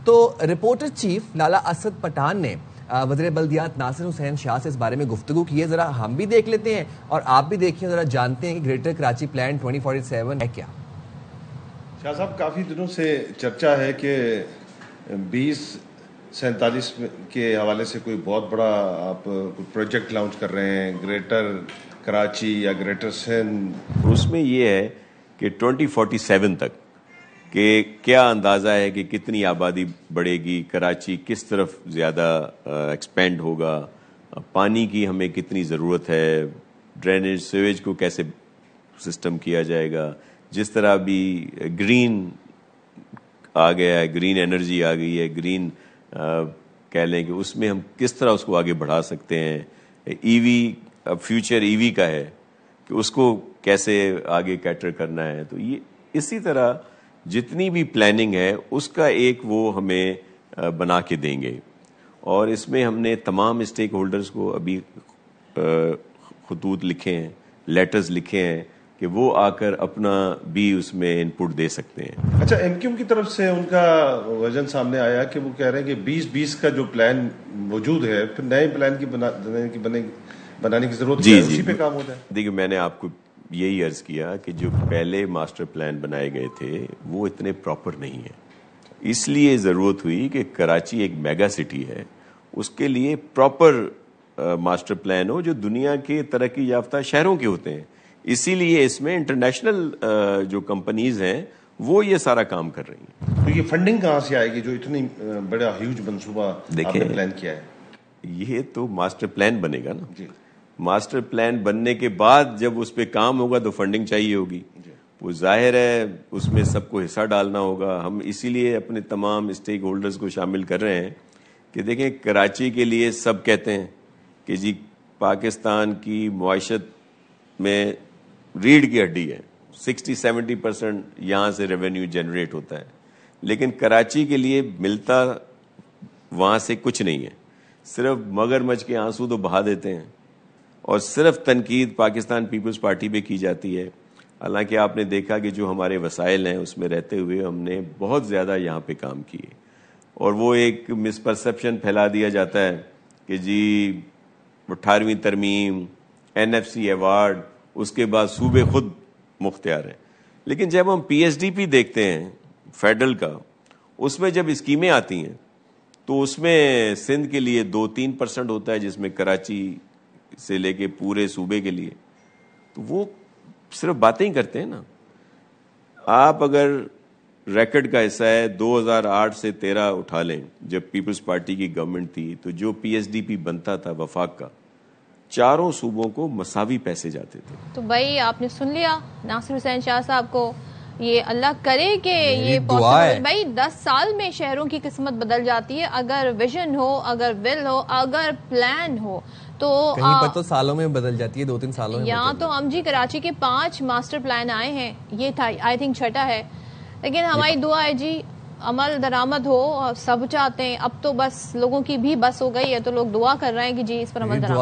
تو reporter chief لالا اسد پٹھان نے وزیر بلدیات ناصر حسین شاہ سے اس بارے میں گفتگو کی ہے. ذرا ہم بھی دیکھ لیتے ہیں اور آپ بھی دیکھیں, ذرا جانتے ہیں کہ گریٹر کراچی پلان 2047 ہے کیا. شاہ صاحب, کافی دنوں سے چرچا ہے کہ 2047 کے حوالے سے کوئی بہت بڑا آپ پروجیکٹ لانچ کر رہے ہیں, گریٹر کراچی یا گریٹر سندھ. اس میں یہ ہے کہ 2047 تک کہ کیا اندازہ ہے کہ کتنی آبادی بڑھے گی, کراچی کس طرف زیادہ ایکسپینڈ ہوگا, پانی کی ہمیں کتنی ضرورت ہے, ڈرینیج سیویج کو کیسے سسٹم کیا جائے گا, جس طرح بھی گرین آ گیا ہے, گرین انرجی آ گئی ہے, گرین کہہ لیں کہ اس میں ہم کس طرح اس کو آگے بڑھا سکتے ہیں. ای وی فیوچر ای وی کا ہے کہ اس کو کیسے آگے کیٹر کرنا ہے. تو یہ اسی طرح جتنی بھی پلاننگ ہے اس کا ایک وہ ہمیں بنا کے دیں گے, اور اس میں ہم نے تمام اسٹیک ہولڈرز کو ابھی خطوط لکھے ہیں, لیٹرز لکھے ہیں کہ وہ آ کر اپنا بھی اس میں انپٹ دے سکتے ہیں. اچھا, ایم کیو کی طرف سے ان کا وژن سامنے آیا کہ وہ کہہ رہے ہیں کہ 2020 کا جو پلان موجود ہے پھر نئے پلان کی بنانے کی ضرورت ہے, اسی پہ کام ہوتا ہے. دیکھیے, میں نے آپ کو یہی عرض کیا کہ جو پہلے ماسٹر پلان بنائے گئے تھے وہ اتنے پراپر نہیں ہیں, اس لیے ضرورت ہوئی کہ کراچی ایک میگا سٹی ہے, اس کے لیے پراپر ماسٹر پلان ہو جو دنیا کے ترقی یافتہ شہروں کے ہوتے ہیں. اسی لیے اس میں انٹرنیشنل جو کمپنیز ہیں وہ یہ سارا کام کر رہی ہیں. تو یہ فنڈنگ کہاں سے آئے گی جو اتنی بڑا ہیوج منصوبہ آپ نے پلان کیا ہے؟ یہ تو ماسٹر پلان بنے گا نا جی. ماسٹر پلان بننے کے بعد جب اس پہ کام ہوگا تو فنڈنگ چاہیے ہوگی جی. وہ ظاہر ہے اس میں سب کو حصہ ڈالنا ہوگا. ہم اسی لیے اپنے تمام اسٹیک ہولڈرز کو شامل کر رہے ہیں کہ دیکھیں, کراچی کے لیے سب کہتے ہیں کہ جی پاکستان کی معیشت میں ریڑھ کی ہڈی ہے, 60-70% یہاں سے ریونیو جنریٹ ہوتا ہے, لیکن کراچی کے لیے ملتا وہاں سے کچھ نہیں ہے, صرف مگرمچھ کے آنسو تو بہا دیتے ہیں, اور صرف تنقید پاکستان پیپلز پارٹی پہ کی جاتی ہے. حالانکہ آپ نے دیکھا کہ جو ہمارے وسائل ہیں اس میں رہتے ہوئے ہم نے بہت زیادہ یہاں پہ کام کیے, اور وہ ایک مس پرسیپشن پھیلا دیا جاتا ہے کہ جی 18ویں ترمیم, NFC ایوارڈ, اس کے بعد صوبے خود مختار ہیں. لیکن جب ہم PSDP دیکھتے ہیں فیڈرل کا, اس میں جب اسکیمیں آتی ہیں تو اس میں سندھ کے لیے 2-3% ہوتا ہے, جس میں کراچی سے لے کے پورے صوبے کے لیے. تو وہ صرف باتیں ہی کرتے ہیں نا. آپ اگر ریکارڈ کا حصہ ہے 2008 سے 13 اٹھا لیں, جب پیپلز پارٹی کی گورنمنٹ تھی, تو جو PSDP بنتا تھا وفاق کا, چاروں صوبوں کو مساوی پیسے جاتے تھے. تو بھائی آپ نے سن لیا ناصر حسین شاہ صاحب کو, یہ اللہ کرے کہ یہ پاسبل. بھائی 10 سال میں شہروں کی قسمت بدل جاتی ہے اگر ویژن ہو, اگر ول ہو, اگر پلان ہو. تو کہیں پر تو سالوں میں بدل جاتی ہے, 2-3 سالوں میں. یہاں تو ہم جی کراچی کے 5 ماسٹر پلان آئے ہیں, یہ تھا آئی تھنک 6 ہے, لیکن ہماری دعا ہے جی عمل درآمد ہو, سب چاہتے ہیں. اب تو بس لوگوں کی بھی بس ہو گئی ہے, تو لوگ دعا کر رہے ہیں کہ جی اس پر عمل درآمد.